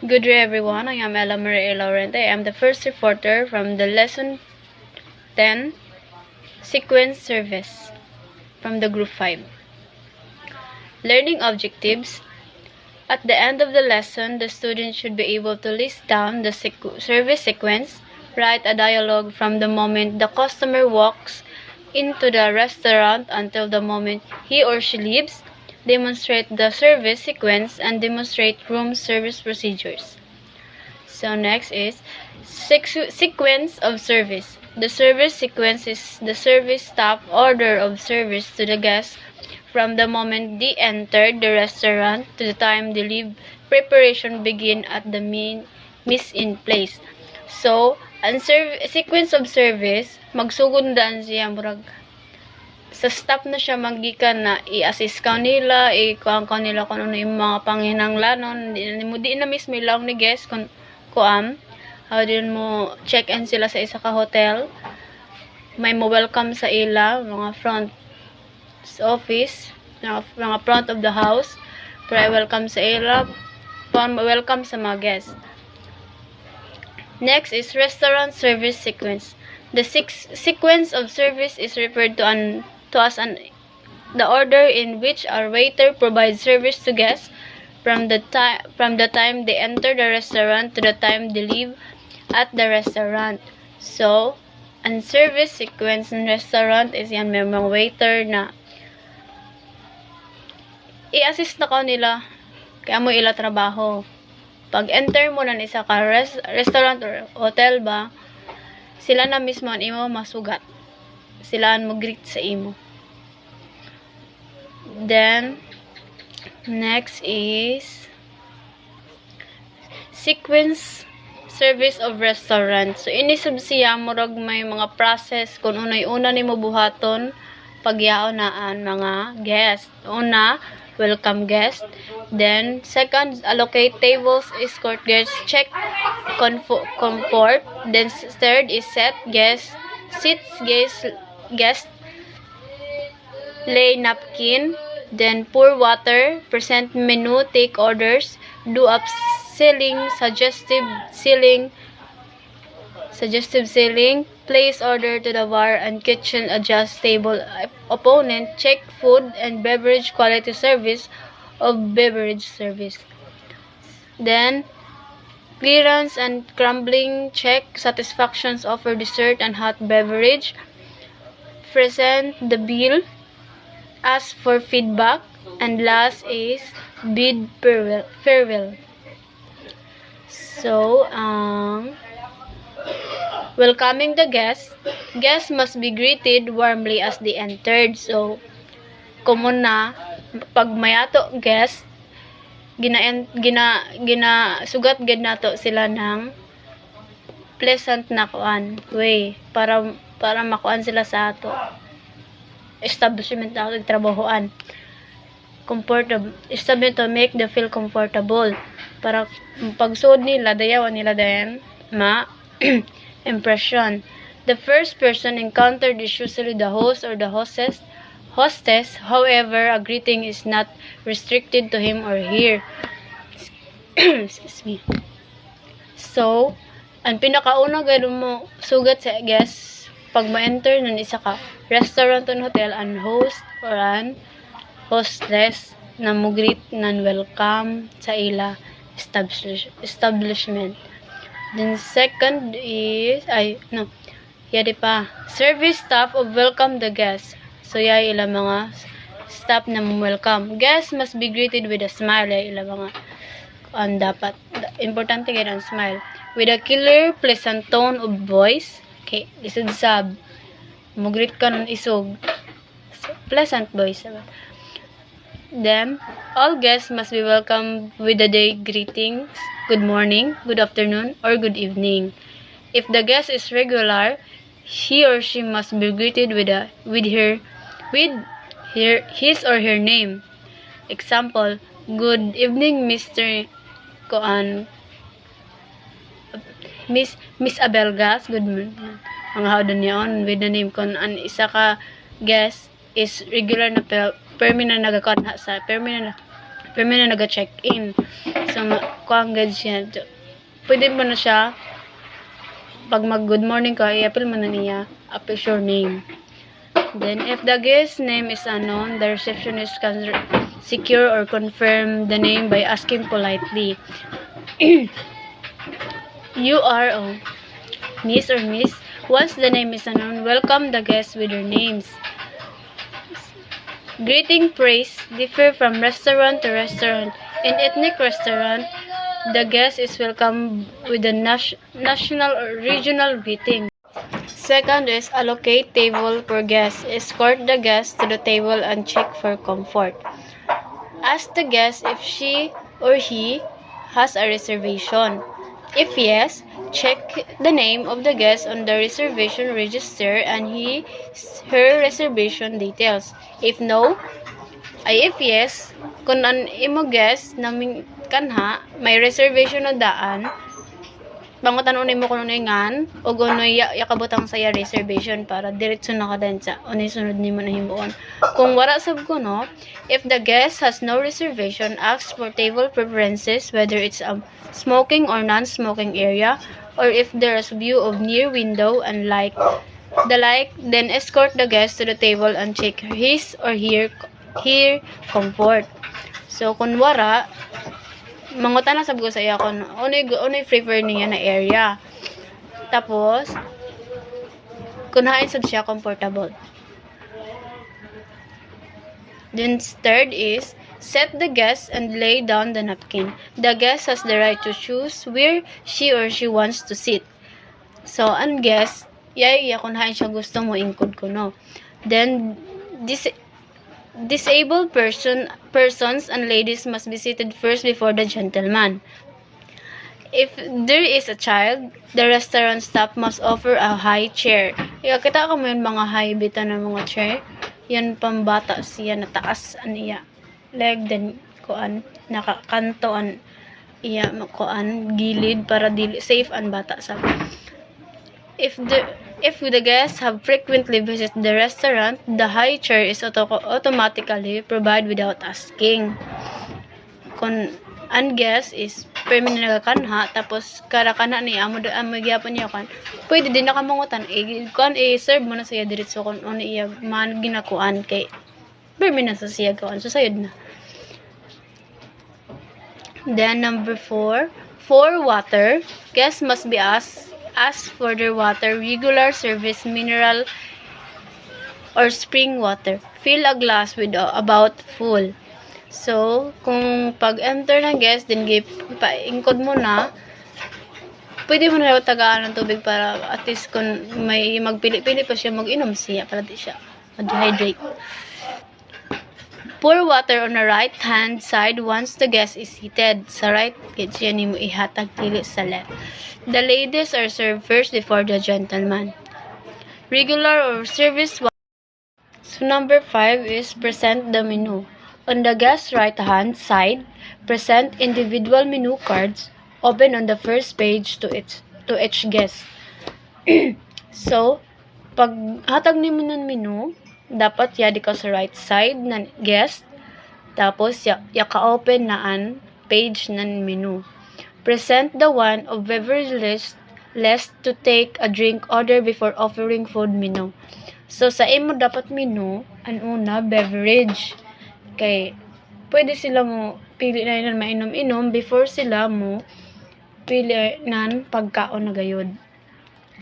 Good day everyone, I am Ella Marie Laurente. I am the first reporter from the lesson 10 sequence service from the group 5. Learning objectives. At the end of the lesson, the student should be able to list down the service sequence, write a dialogue from the moment the customer walks into the restaurant until the moment he or she leaves, demonstrate the service sequence, and demonstrate room service procedures. So next is sequence of service. The service sequence is the service staff order of service to the guests from the moment they entered the restaurant to the time they leave. Preparation begin at the miss in place. So, ang sequence of service, magsugundan siya murag sa staff na siya magikan na i-assist ka nila, ikuha ka nila kung ano yung mga panginanglanon, di na mismo ilang ni guest kung kuam, how din mo check-in sila sa isa ka hotel, may mo welcome sa ila, mga front office, mga front of the house, para welcome sa ila, welcome sa mga guest. Next is restaurant service sequence. The sequence of service is referred to as the order in which our waiter provides service to guests from the time they enter the restaurant to the time they leave at the restaurant. So, ang service sequence ng restaurant is yan, may mga waiter na i-assist na ka nila kaya mo ila trabaho. Pag enter mo na isa ka restaurant or hotel ba, sila na mismo ang imo masugat. Sila ang mag-greet sa imo. Then, next is sequence service of restaurant. So, inisub siya, murag may mga process kung unay-una ni mo buhaton pagyaonaan mga guest. Una, welcome guest. Then, second, allocate tables, escort guests, check comfort. Then, third is set guest, seats guest, lay napkin. Then, pour water, present menu, take orders, do upselling, suggestive selling, place order to the bar and kitchen, adjust table opponent, check food and beverage quality service of beverage service. Then, clearance and crumbling, check satisfactions, offer dessert and hot beverage, present the bill, ask for feedback, and last is bid farewell. So, welcoming the guests must be greeted warmly as they entered. So, common na pag mayato guest, sugat gid nato sila ng pleasant na way para makuan sila sa ato establishment na trabahoan. Comfortable establishment to make them feel comfortable para pagsud nila dayawan nila dayan impression. The first person encountered is usually the host or the hostess. However, a greeting is not restricted to him or her. Excuse me. So, ang pinakauna gayud mo sugat sa guest pag ma-enter ng isa ka restaurant and hotel, an host or an hostess na mo greet nan welcome sa ila establishment. Then second is service staff of welcome the guests. So ila mga staff na welcome. Guests must be greeted with a smile. Ila mga dapat importante gid ang smile with a clear pleasant tone of voice. Okay, lisod sab mo greet ka ng isog. So, pleasant voice. Then, all guests must be welcomed with the day greetings, good morning, good afternoon, or good evening. If the guest is regular, he or she must be greeted with his or her name. Example, good evening, Mr. Miss Abelgas, good morning. Ang hawdan niyon with the name kon an isa ka guest is regular na permanent nagakonha sa permanent pero may na nag-check-in. So, kuanggad siya. Pwede mo na siya, pag mag-good morning ka, i-appeal mo na niya, appeal your name. Then, if the guest name is unknown, the receptionist can secure or confirm the name by asking politely, you are Miss or Miss. Once the name is unknown, welcome the guests with their names. Greeting praise differ from restaurant to restaurant. In ethnic restaurant, the guest is welcomed with the national or regional greeting. Second is allocate table per guest. Escort the guest to the table and check for comfort. Ask the guest if she or he has a reservation. If yes, check the name of the guest on the reservation register and her reservation details. If yes, kung an imo guest naming kanha may reservation na daan, pangutan mo kung ngan o unoy yakabutang saya reservation para diretso na kadan sa unay sunod nimo na himuon. Kung wala sab kuno, if the guest has no reservation, ask for table preferences, whether it's a smoking or non-smoking area, or if there's view of near window and then escort the guest to the table and check his or her comfort. So kung wala, mangutan na sab ko sa iya kung unay prefer niya na area. Tapos kunain sab siya comfortable. Then third is set the guest and lay down the napkin. The guest has the right to choose where she or she wants to sit. So ang guest kunain siya gusto mo ingkod ko no. Then disabled persons and ladies must be seated first before the gentleman. If there is a child, the restaurant staff must offer a high chair. Kita ka mo yun mga high bita na mga chair. Yan pambata siya na taas an iya. Leg then kuan nakakanto an iya kuan gilid para dili safe an bata sa. If the guests have frequently visited the restaurant, the high chair is automatically provided without asking. Kung ang guest is permanent nagakanha, tapos karakana ni amo gyapon niya kan, pwede din nakamangutan serve mo na siya diretso kung ano iya man ginakuan kay permanent sa siya kuan so sayod na. Then number 4, for water, guests must be asked for their water, regular service, mineral or spring water. Fill a glass with about full. So, kung pag-enter ng guest, then pa-ingkod mo na, pwede mo na tagaan ng tubig para at least kung may magpili-pili pa siya, mag-inom siya para di siya ma-dehydrate. Pour water on the right hand side once the guest is seated. Sa right, siya ni mo ihatag dili sa left. The ladies are served first before the gentleman. Regular or service. So number 5 is present the menu. On the guest's right hand side, present individual menu cards open on the first page to each guest. So, pag hatag nimo ng menu, dapat yadi ka sa right side ng guest, tapos ka-open naan page ng menu. Present the one of beverage list to take a drink order before offering food menu. So sa imo dapat menu, ang una beverage. Kay pwede sila mo pili na yun mainom-inom before sila mo pili nan pagkaon na gayud.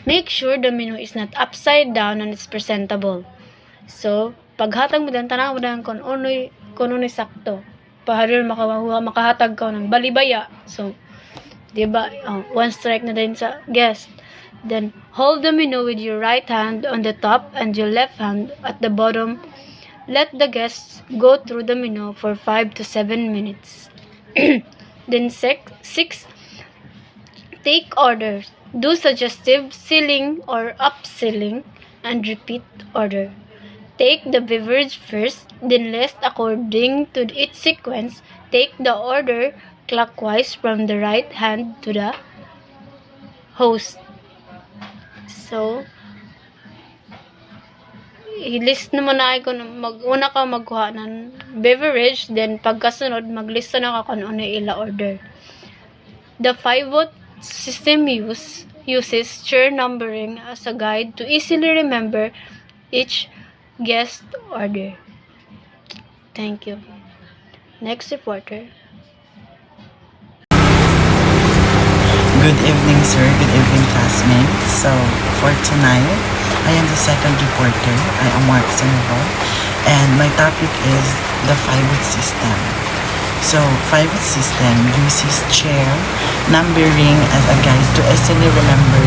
Make sure the menu is not upside down and it's presentable. So, paghatag mo dan tanang mo dan kung unoy sakto. Paharil makahatag ka ng balibaya. So, diba, one strike na din sa guest. Then, hold the menu with your right hand on the top and your left hand at the bottom. Let the guests go through the menu for 5 to 7 minutes. Then 6, take orders. Do suggestive selling or upselling and repeat order. Take the beverage first, then list according to its sequence. Take the order clockwise from the right hand to the host. So, i-list naman na ko mag-una ka magkuha ng beverage, then pagkasunod maglista na ka kung ano ila order. The 5-vote system uses chair numbering as a guide to easily remember each guest order. Thank you. Next reporter. Good evening, sir. Good evening, classmates. So, for tonight, I am the second reporter. I am Mark Sandoval, and my topic is the 5-vote system. So, 5-vote system uses chair numbering as a guide to easily remember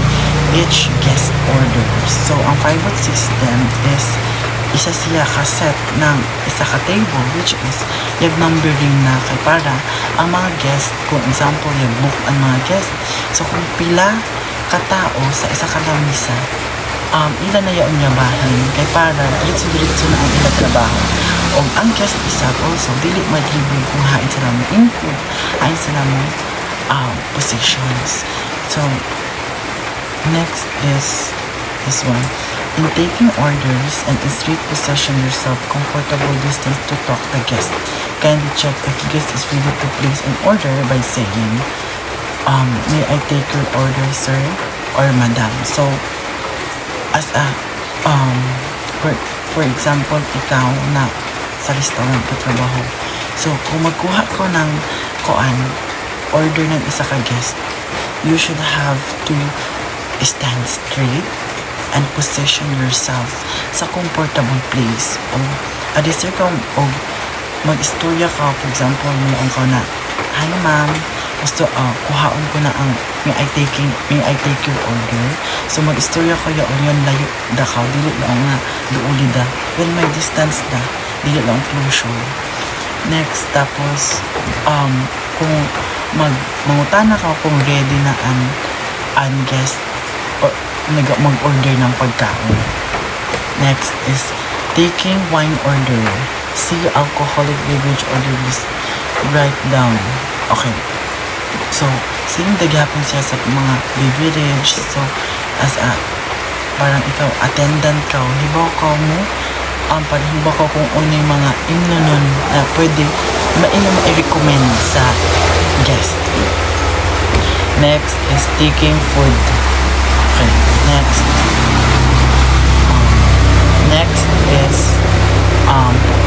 each guest order. So, ang 5-vote system is isa siya ka-set ng isa ka table, which is yung numbering na kay para ang mga guest, kung example yung book ang mga guest, so kung pila katao sa isa ka lamisa, ila na yaon niya bahin kay para diretso na ang ila trabaho, o ang guest isa also dili madribble kung hain sila mo input, hain sila mo positions. So next is this one. In taking orders and in street possession yourself comfortable distance to talk the guest. Kindly check if guest is ready to place an order by saying, may I take your order, sir or madam? So, as a, for example, ikaw na sa restaurant ka trabaho. So, kung magkuha ko ng order ng isa ka guest, you should have to stand straight and position yourself sa comfortable place. O adisir ka o mag-istorya ka, for example, mo ka na, hi ma'am, gusto kuhaon ko na ang may I take your order. So mag-istorya ko yun layo da ka, dili lang nga duuli da, when may distance da, dili lang closure. Next, tapos kung mangutana ka kung ready na ang guest o mag-order ng pagkaon. Next is taking wine order. See alcoholic beverage order list. Write down. Okay. So, seeing daghapon siya sa mga beverage. So, as a parang ikaw, attendant ka, hibaw ka mo, hibaw ka kung ano yung mga imnonon na pwede i-recommend sa guest. Next is taking food. Okay, next is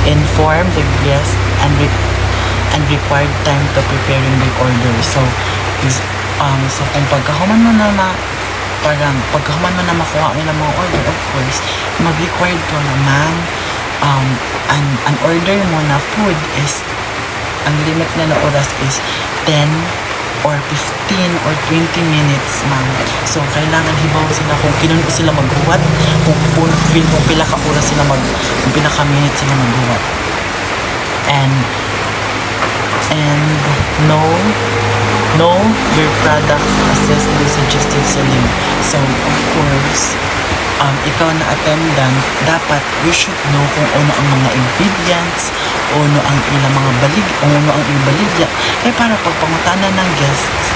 inform the guest and required time to preparing the order. So kung pagkahuman mo na pagkahuman mo na makuha nila mga order, of course mag-required ko naman an order mo na food is ang limit na oras is 10 or 15 or 20 minutes man. So, kailangan hibaw sila kung kinuno sila maghuwat, kung pila ka oras sila kung pila ka minutes sila maghuwat. And know your product, assess the suggestive selling. So, of course, ikaw na attendant, dapat you should know kung ano ang mga ingredients, ano ang ilang mga baligya. Kaya para pagpangutanan ng guests,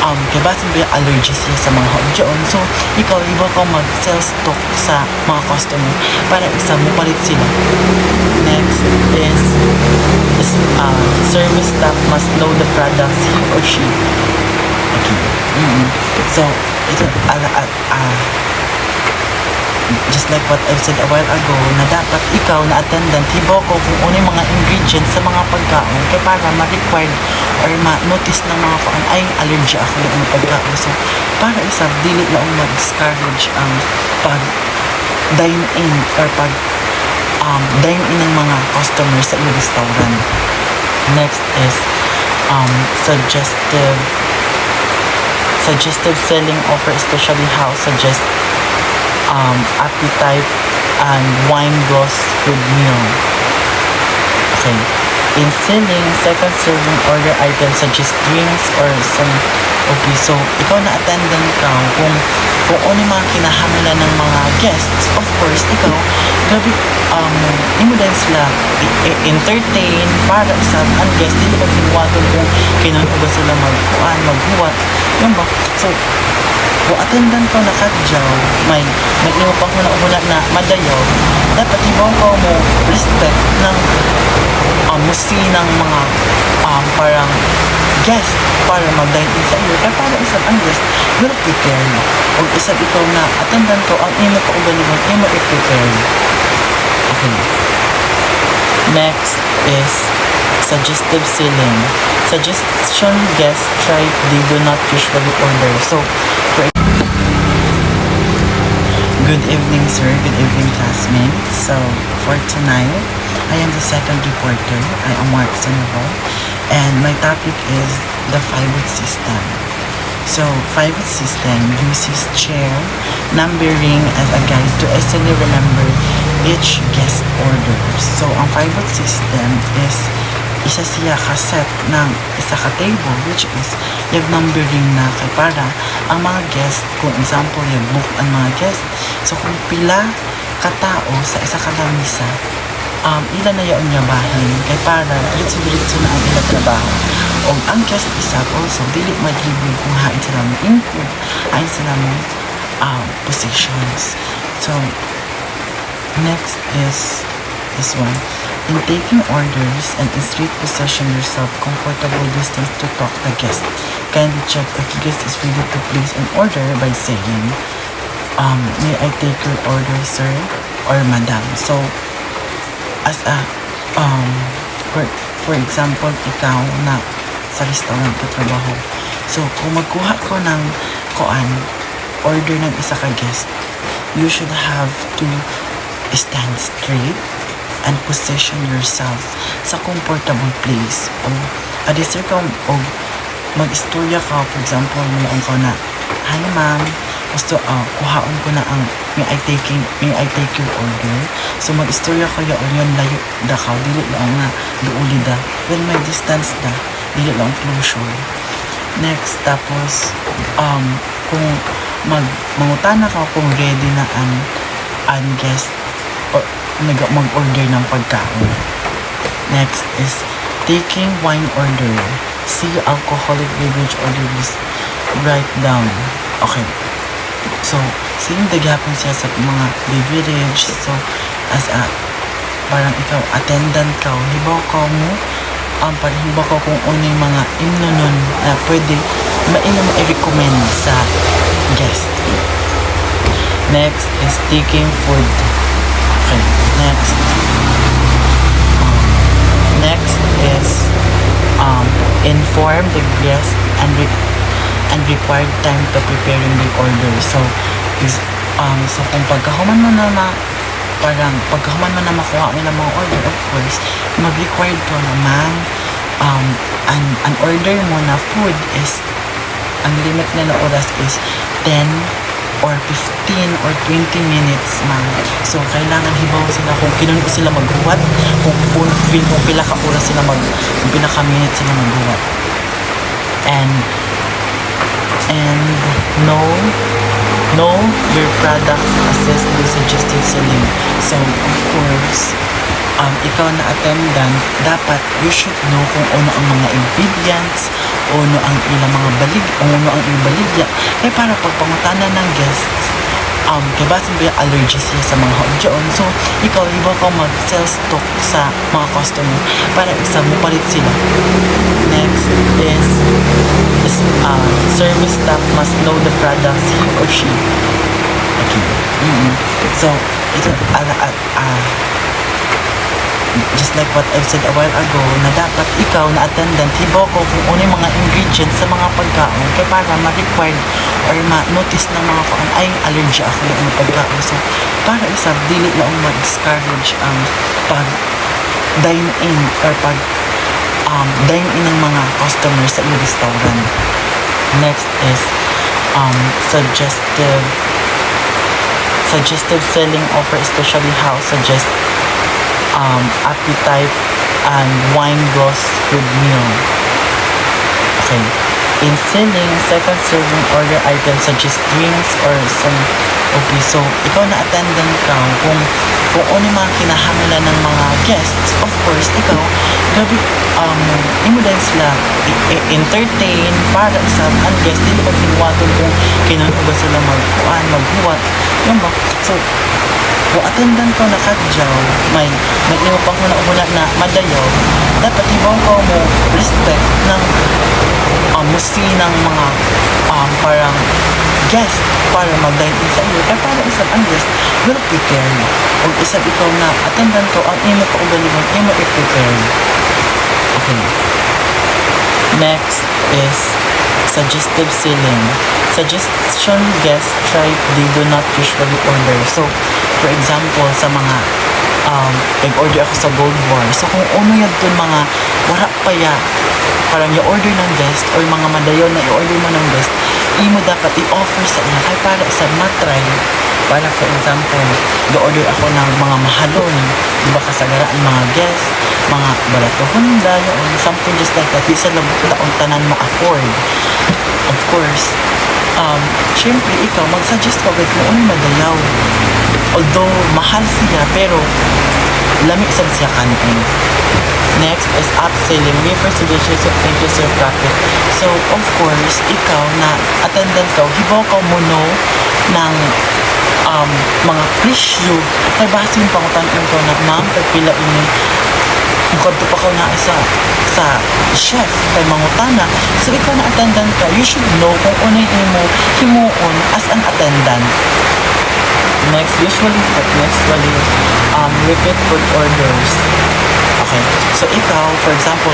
kaya basin ba yung allergy siya sa mga hotdyon. So, ikaw, iba ka mag-sell stock sa mga customer para isa mo palit sila. Next is service staff must know the products he or she. Okay. So, ito, just like what I've said a while ago, na dapat ikaw na attendant, hibaw ko kung ano yung mga ingredients sa mga pagkaon kaya para ma-required or ma-notice ng mga kuan ay allergy ako ng pagkaon. So, para isa, dili lang mag-discourage ang pag-dine-in or dine-in ng mga customers sa iyong restaurant. Next is suggestive selling offer, especially how suggest appetite and wine goes with meal. Okay. In selling, second serving order items such as drinks or some. Okay, so ikaw na attendant ka kung ano yung mga kinahanglan ng mga guests, of course, ikaw gabi mo din sila entertain para sa ang guest, hindi ba kinuwaton kung kinahanglan sila maghuwat, yun ba? So kung attendan ko nakadyaw, may imo pang huna na madayaw, dapat ibaw ko mo respect ng musi ng mga parang guest para mag-dine in sa iyo. Kaya para isang ang guest, you're prepared. O isang ikaw na attendan ko, ang imo kaugalingon, imo i-prepare. Okay. Next is suggestive selling. Suggestion guests try they do not usually order. So, good evening, sir. Good evening, classmates. So, for tonight, I am the second reporter. I am Mark Sandoval. And my topic is the Five-Wood system. So, Five-Wood system uses chair numbering as a guide to easily remember each guest order. So, ang Five-Wood system is isa siya ka-set ng isa ka table, which is yung numbering na kay para ang mga guest, kung example yung book ang mga guest, so kung pila katao sa isa ka lamisa, ilan na yaon niya bahin kay para diretso na ang ilang trabaho. O ang guest isa also dili madribble kung hain sila mo input, hain sila mo positions. So next is this one. In taking orders and in straight possession yourself comfortable distance to talk the guest. Kindly check if the guest is ready to place an order by saying, may I take your order, sir or madam? So as a for example, ikaw na sa restaurant ka trabaho. So kung magkuha ko ng order ng isa ka guest, you should have to stand straight and position yourself sa comfortable place. O adisir ka o mag-istorya ka, for example, mulaong ka na, hi ma'am, gusto kuhaon ko na ang may I take your order. So mag-istorya ka ya o yun layo da ka, dili lang nga duuli da, when may distance da, dili lang closure. Next, tapos kung mangutana ka kung ready na ang guest or mag-order ng pagkain. Next is taking wine order. See alcoholic beverage order list. Write down. Okay. So, seeing daghapon siya sa mga beverage. So, as a parang ikaw, attendant ka, hibaw ka mo, parang hibaw ka kung ano yung mga imnonon na pwede i-recommend sa guest. Next is taking food. Okay, next is inform the guest and required time to preparing the order. So kung pagkahuman mo na makuha nila mga order, of course mag-required ko naman an order mo na food is ang limit na oras is 10 or 15 or 20 minutes man. So, kailangan hibaw sila kung kinuno sila maghuwat, kung pila ka oras sila kung pila ka minutes sila maghuwat. And know your products, assess the suggestive selling. So, of course, ikaw na attendant, dapat you should know kung ano ang mga ingredients, ano ang ilang mga baligya. Kaya para pagpangutanan ng guests, kaya ba allergy siya sa mga hotdoon. So, ikaw, iba ka mag-sell stock sa mga customer para isa mo palit sila. Next is service staff must know the products he or she. Okay. So, ito, just like what I've said a while ago, na dapat ikaw na attendant, hibaw ko kung ano yung mga ingredients sa mga pagkaon kaya para ma-required or ma-notice ng mga kung ay allergy ako ng pagkaon. So, para isa, dili lang ma-discourage ang pag-dine in or pag-dine in ng mga customers sa iyong restaurant. Next is suggestive selling offer, especially how suggest appetite and wine goes with meal. Okay. In selling, second serving order items such as drinks or some. Okay, so ikaw na attendant ka kung ano yung mga kinahanglan ng mga guests, of course, ikaw gabi imo din sila entertain para sa ang guest dili ba kinuwaton kung kinahanglan ba sila maghuwat, yun ba? So kung attendant ko nakadyaw, may imo pang una na madayaw, dapat ibang ko mo respect ng musi ng mga parang guest para mag-dine in sa iyo kaya para isang ang guest will prepare o isang ikaw na attendant ko ang imo kaugalingon imo i-prepare. Okay, next is suggestive selling. Suggestion guests try they do not usually order. So for example sa mga nag-order ako sa Gold Bar, so kung ano yan dun mga wala pa ya parang i-order ng guest or mga madayon na i-order mo ng guest, imo dapat i-offer sa iya kaya para isa matry. Para for example, i-order ako ng mga mahalon, di ba kasagaraan mga guest, mga balatohon dayon, something just like that, isa lang taon tanan ma-afford. Of course, syempre ikaw mag-suggest ka agad kung ano madayaw, although mahal siya pero lamig sab siya kanin. Next is upselling, refer suggestions of increase your profit. So of course ikaw na attendant ka, hibaw ka muno ng mga presyo kay basin pangutan ko na ma'am pagpila ini kung pa ka na sa chef kay mangutana, so ikaw na attendant ka, you should know kung ano imo himuon as an attendant. Next, usually repeat food orders. Okay, so ikaw for example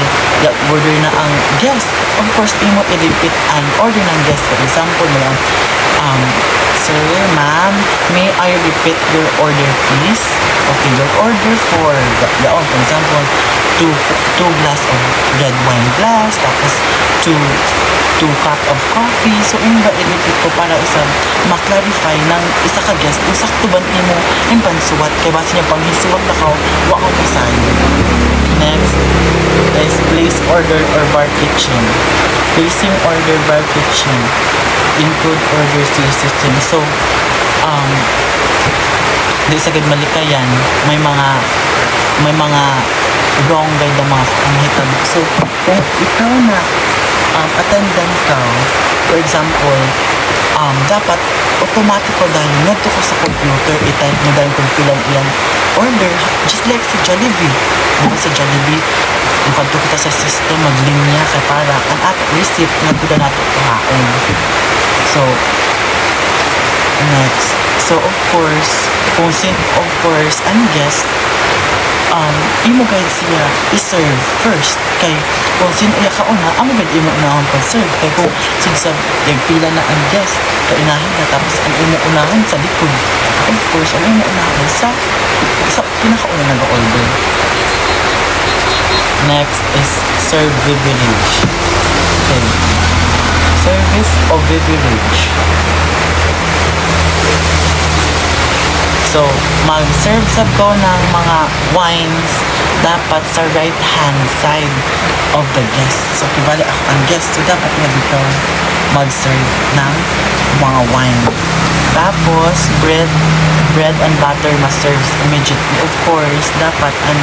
order na ang guest, of course imo i-repeat ang order ng guest. For example mo sir, ma'am, may I repeat your order please? Okay, your order for for example, two glass of red wine glass, tapos two cup of coffee. So imo ba i-repeat ko para ma-clarify ng isa ka guest kung sakto ba imo yung pansuwat kay base niya pang hisuwat na ka wa ko pasayo. Next is place order or bar kitchen. Placing order bar kitchen include orders to the system. So di sagad malikayan may mga wrong guide na mga kamahitag. So kung ikaw na attendant ka, for example dapat automatic ko dahil ngadto ko sa computer i-type mo dahil kung ilang order, just like sa Jollibee. Sa Jollibee kadto kita sa system maglinya kay para ang ato receipt ngadto na nato kuhaon. So next, so of course ang guest imo guide siya i-serve first kay kung sino iya kauna amo gid imo unahon pag-serve kay kung sigsab pila na ang guest kay inahin na tapos ang imo unahon sa likod, of course ang imo unahon sa pinakauna nag-order. Next is serve beverage. Okay, service of beverage. So, mag-serve sa ko ng mga wines dapat sa right hand side of the guest. So, kibali ako ang guest, so dapat nga dito mag-serve ng mga wine. Tapos, bread and butter must serve immediately. Of course, dapat ang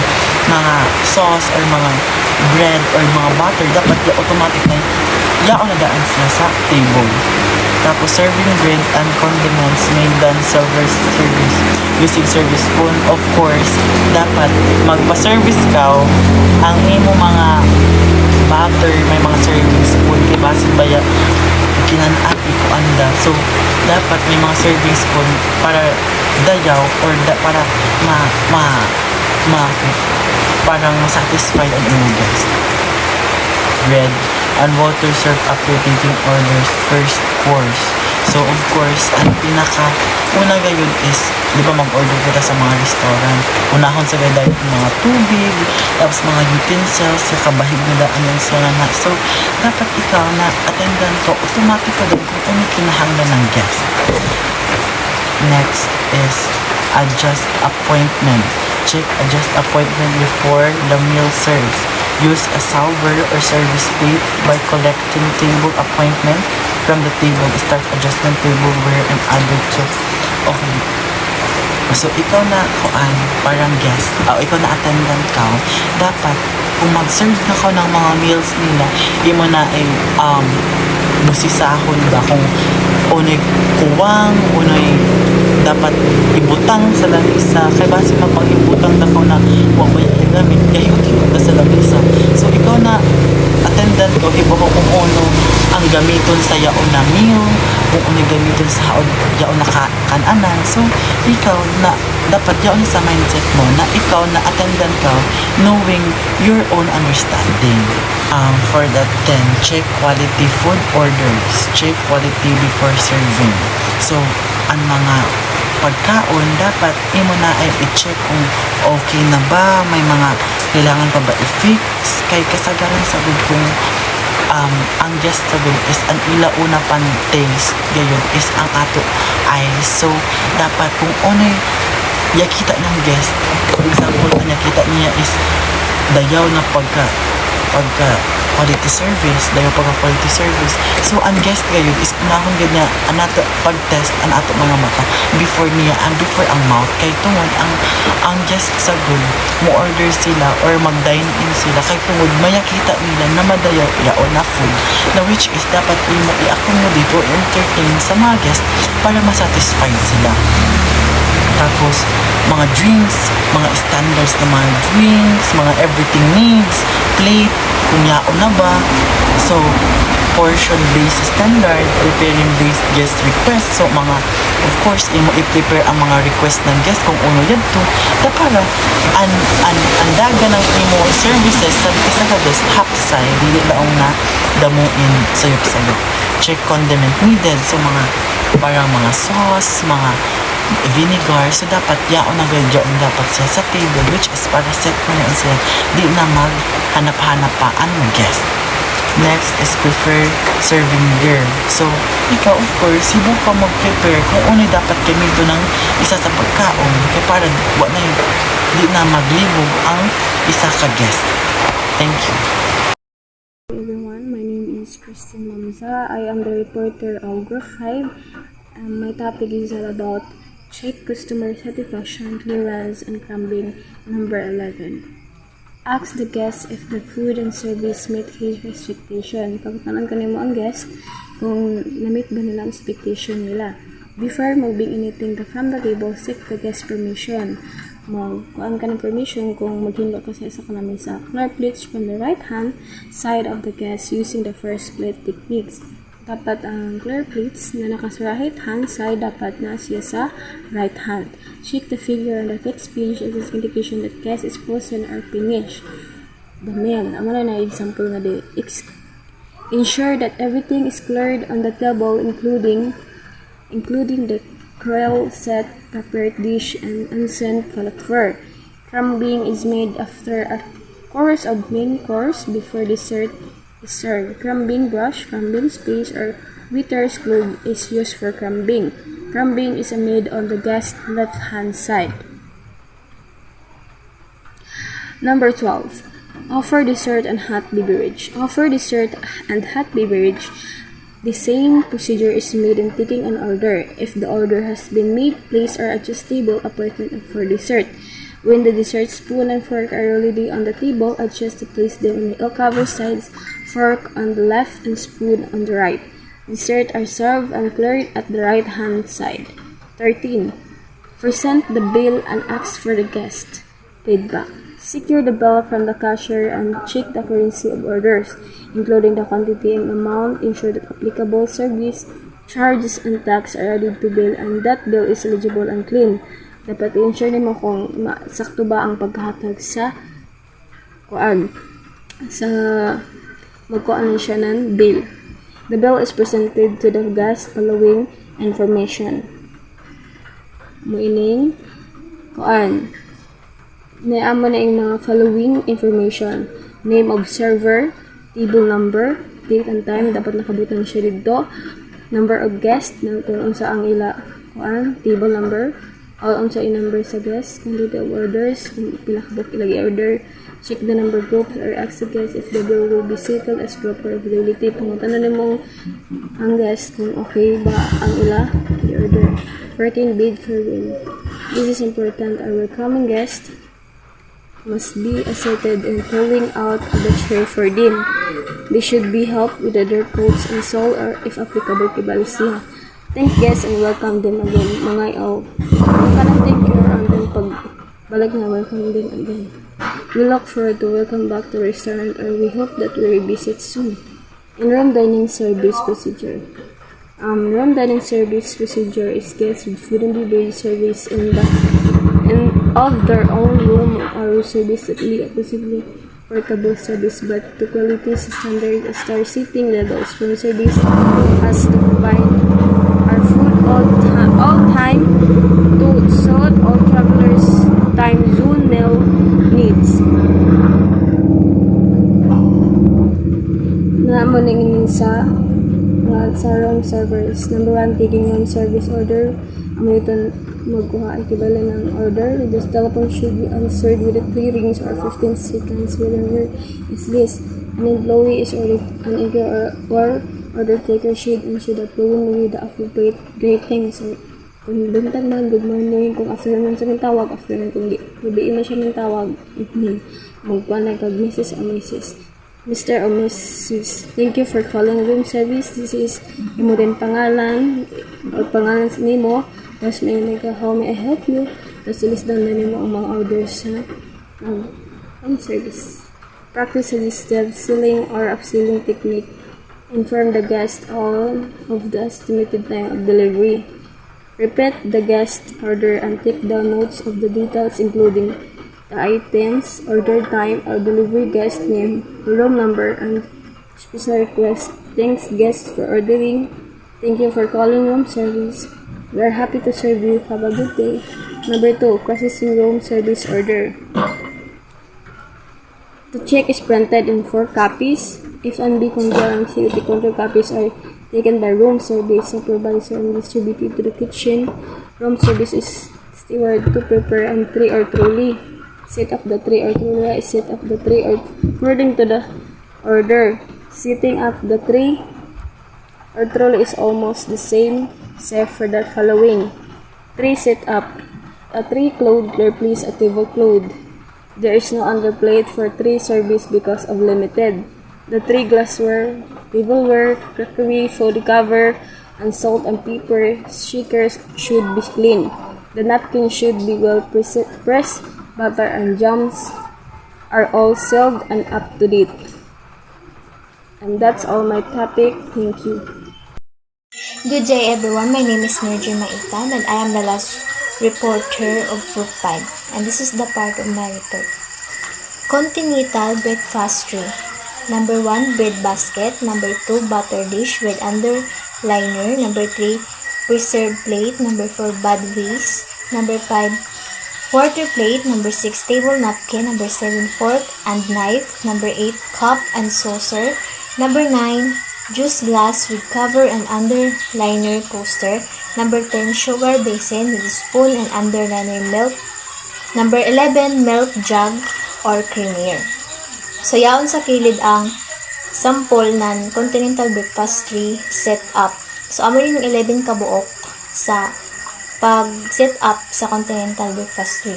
mga sauce or mga bread or mga butter, dapat automatic na yaon na daan sila sa table. Tapos serving drink and condiments made done service using service spoon. Of course, dapat magpa-service ka ang imo mga butter, may mga serving spoon kay basin baya kinanati ko anda. So dapat may mga serving spoon para dayaw or para parang satisfy ang imo guest. Bread and water served after taking orders first course. So of course, ang una gayon is, di ba mag-order kita sa mga restaurant, unahon sa gayon mga tubig, tapos mga utensils, sa kabahig na daan yung sana na. So dapat ikaw na attendant ko, automatic ka doon kung ano kinahanglan ng guest. Next is adjust appointment. Check adjust appointment before the meal serves. Use a salver or service plate by collecting table appointment from the table. Start adjustment tableware and added to. Okay. So, ikaw na parang guest, ikaw na attendant ka, dapat, kung mag-serve na ka ng mga meals nila, imo na ay, busisahon ba, kung unay kuwang, unay dapat ibutang sa lamisa, kay base mapag-ibutang na ka na, huwag ba yung gamit, kahiyot-hiyot na sa lamisa. So, ikaw na, attendant ko, ibo ko kung ano ang gamiton sa yaon na meal, kung ano gamiton sa yaon na kananan. So, ikaw na dapat yaon sa mindset mo na ikaw na attendant ka, knowing your own understanding. For that, then, check quality food orders. Check quality before serving. So, ang mga pagkaon, dapat imo na ay i-check kung okay na ba, may mga kailangan pa ba i-fix, kay kasagaran sa good kung ang guest sa good is ang ilauna pan taste gayon is ang ato eyes. So dapat kung onay yakita ng guest, for example ang yakita niya is dayaw na pagka quality service, so ang guest gayon is unahon gid niya anato pag-test ang ato mga mata before ang mouth, kay tungod ang guest sa good mo order sila or mag-dine in sila, kay tungod mayakita nila na madayaw yaon na food na which is dapat imo i-accommodate or entertain sa mga guest para masatisfied sila. Tapos, mga drinks, mga standards na mga drinks, mga everything needs, plate, kung yaon na ba. So, portion-based standard, preparing-based guest request. So, of course, imo i-prepare ang mga request ng guest kung uno yan to. Para, ang daga ng imo services sa isa ka guest, hapsay, dili laong na damuin sayop-sayop. Check condiment needed. So, parang mga sauce, mga vinegar, so dapat yaon na gadyaon dapat siya sa table, which is para set mo na siya, di na maghanap-hanap pa ang guest. Next is prefer serving gear. So, ikaw of course, hibo pa mag-prepare kung ano dapat gamito ng isa sa pagkaon, kaya para di na maglibog ang isa ka guest. Thank you. Hello everyone, my name is Christine Mamza. I am the reporter of Group 5. My topic is all about check customer satisfaction, clearance, and crumbing. Number 11. Ask the guest if the food and service meet his expectation. Pagkatanan ka mo ang guest kung na-meet ba nila ang expectation nila. Before mag-bring anything from the table, seek the guest permission. Kuan ka ng permission kung maghindot ka sa isa ka na mesa. Clear plates from the right hand side of the guest using the first plate techniques. Dapat ang clear plates na naka sa right hand side dapat na siya sa right hand. Check the figure on the fixed pinch as an indication that guest is frozen or finished. The meal. Amo na example nga di. Ensure that everything is cleared on the table including the krill set, prepared dish, and unsent falafel. Crumbing is made after a course of main course before dessert is served. Crumbing brush, crumbing space, or waiter's glove is used for crumbing. Crumbing is made on the guest's left-hand side. Number 12. Offer dessert and hot beverage. Offer dessert and hot beverage. The same procedure is made in taking an order. If the order has been made, place or adjust table appointment for dessert. When the dessert spoon and fork are already on the table, adjust to place them on the cover sides, fork on the left and spoon on the right. Dessert are served and cleared at the right hand side. 13. Present the bill and ask for the guest feedback. Secure the bill from the cashier and check the currency of orders, including the quantity and amount. Ensure that applicable service, charges, and tax are added to bill and that bill is eligible and clean. Dapat i-ensure nimo kung sakto ba ang paghahatag sa magkuan siya ng bill. The bill is presented to the guest following information. Muining naamo na yung mga following information: name of server, table number, date and time dapat nakabutan siya dito, number of guest na kung unsa ang ila table number, all unsa i number sa guest, quantity of orders, kung pila ka book ilagi order, Check the number groups or ask the guest if the bill will be settled as group or availability. Pangutan na mo ang guest kung okay ba ang ila i-order. 14. Bid for win. This is important. Our welcoming guest must be asserted in pulling out the chair for them. They should be helped with the dirt coats and sole or if applicable kibalo siya. Thank guests and welcome them again. Mga iaw. Kung ka nang thank you on them pag balik na welcome them again. We look forward to welcome back to restaurant or we hope that we revisit soon. In room dining service procedure. Room dining service procedure is guests with food and beverage service in of their own room or service that be exclusively portable service but to quality standard star seating levels from service has to provide our food all time to suit all travelers time zone meal needs. Naamon ning sa room servers. Number 1, taking room service order. Ang ito magkuha equivalent ng order. The telephone should be answered with 3 rings or 15 seconds whenever is this. An employee is an order or order taker should answer the phone with the appropriate greeting. So, kung buntag man, good morning. Kung afternoon sa mga tawag, afternoon. Kung gabi man siya ng tawag, evening. Magkuha na kag Mrs. or Mrs. Mr. or Mrs. Thank you for calling room service. This is imo din pangalan o pangalan sa nimo. Tapos may how may I help you? Tapos ilisdan na nimo ang mga orders sa room service. Practice suggestive sealing or upselling technique. Inform the guest all of the estimated time of delivery. Repeat the guest order and take down notes of the details including the items, order time, or delivery guest name, room number, and special request. Thanks guests for ordering. Thank you for calling room service. We are happy to serve you. Have a good day. Number 2, processing room service order. The check is printed in 4 copies. If and kung guarantee the counter copies are taken by room service supervisor and distributed to the kitchen. Room service is steward to prepare and tray or trolley. Set up the tray or trolley is set up the tray or according to the order. Setting up the tray or trolley is almost the same except for the following. Tray set up. A tray cloth replace a tablecloth. There is no underplate for tray service because of limited. The tray glassware, tableware, crockery, food cover, and salt and pepper shakers should be clean. The napkin should be well pressed. Butter and jams are all sealed and up to date. And that's all my topic. Thank you. Good day everyone, my name is Nergy Maitan and I am the last reporter of Group 5 and this is the part of my report. Continental breakfast tray. Number 1, bread basket. Number 2, butter dish with underliner. Number 3, preserved plate. Number 4, bad waste. Number 5, quarter plate. Number 6, table napkin. Number 7, fork and knife. Number 8, cup and saucer. Number 9, juice glass with cover and underliner coaster. Number 10, sugar basin with spoon and underliner milk. Number 11, milk jug or creamier. So, yaon sa kilid ang sample ng Continental Breakfast Tray set up. So, amo yung 11 kabuok sa pag-set up sa Continental Breakfast Tray.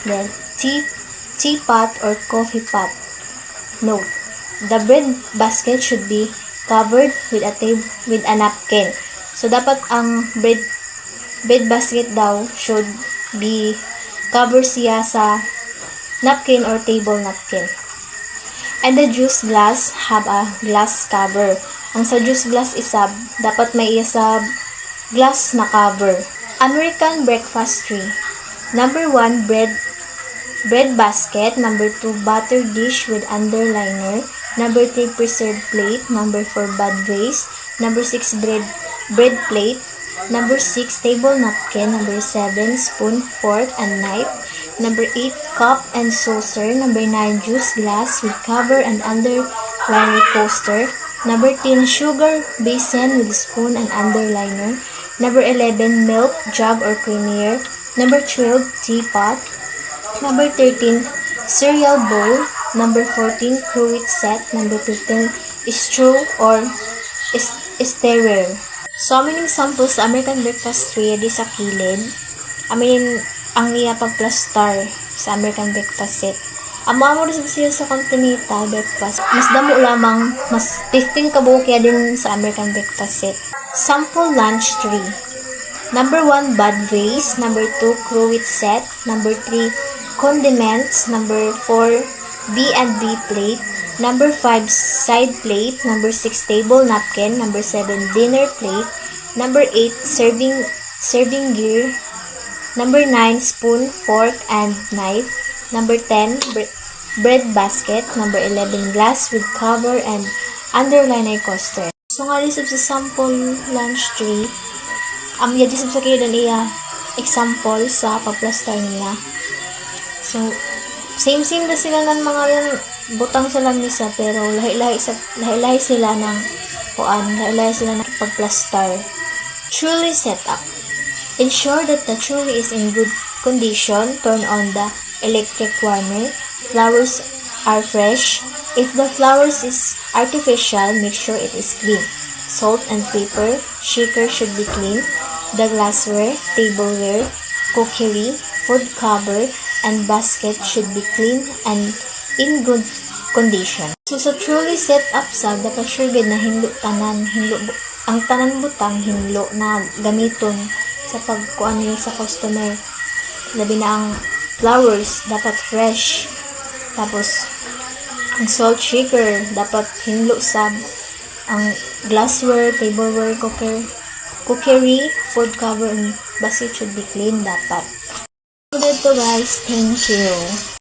Then, teapot or coffee pot. Note, the bread basket should be covered with a napkin. So, dapat ang bread basket daw should be covered siya sa napkin or table napkin. And the juice glass have a glass cover. Ang sa juice glass isab, dapat may isab glass na cover. American breakfast tray. Number 1, bread basket. Number 2, butter dish with underliner. Number 3, preserved plate. Number 4, bad waste. Number 6, bread plate. Number 6, table napkin. Number 7, spoon, fork, and knife. Number 8, cup and saucer. Number 9, juice glass with cover and underliner coaster. Number 10, sugar basin with spoon and underliner. Number 11, milk jug or creamier. Number 12, teapot. Number 13, cereal bowl. Number 14, cruet set. Number 15, straw or stirrer. So, aming sample sa American breakfast tray di sa kilid. Ang niya pagplastar sa American breakfast set. Amo rin siya sa continental breakfast. Mas damo lamang, mas 15 kabuok kaya din sa American breakfast set. Sample lunch tray. Number 1, bud vase. Number 2, cruet set. Number 3, condiments. Number 4, B&B plate. Number 5, side plate. Number 6, table napkin. Number 7, dinner plate. Number 8, serving gear. Number 9, spoon, fork, and knife. Number 10, bread basket. Number 11, glass with cover and underliner coaster. So nga lisab sa sample lunch tray, yadi sa kayo iya example sa pagplaster niya. So, same na sila ng mga yan, butang sa lamisa, pero lahi-lahi sila ng lahi-lahi sila ng pagplaster. Truly setup. Ensure that the truly is in good condition. Turn on the electric warmer. Flowers are fresh. If the flowers is artificial, make sure it is clean. Salt and pepper. Shaker should be clean. The glassware, tableware, cookery, food cover, and basket should be clean and in good condition. So sa truly set up sa dapat sure gid na ang tanan butang hinlo na gamiton sa pagkuan niya sa customer. Labi na ang flowers dapat fresh. Tapos ang salt shaker dapat hinlo sab. Ang glassware, tableware, cookery, food cover, and basket should be clean dapat. So dito guys, thank you.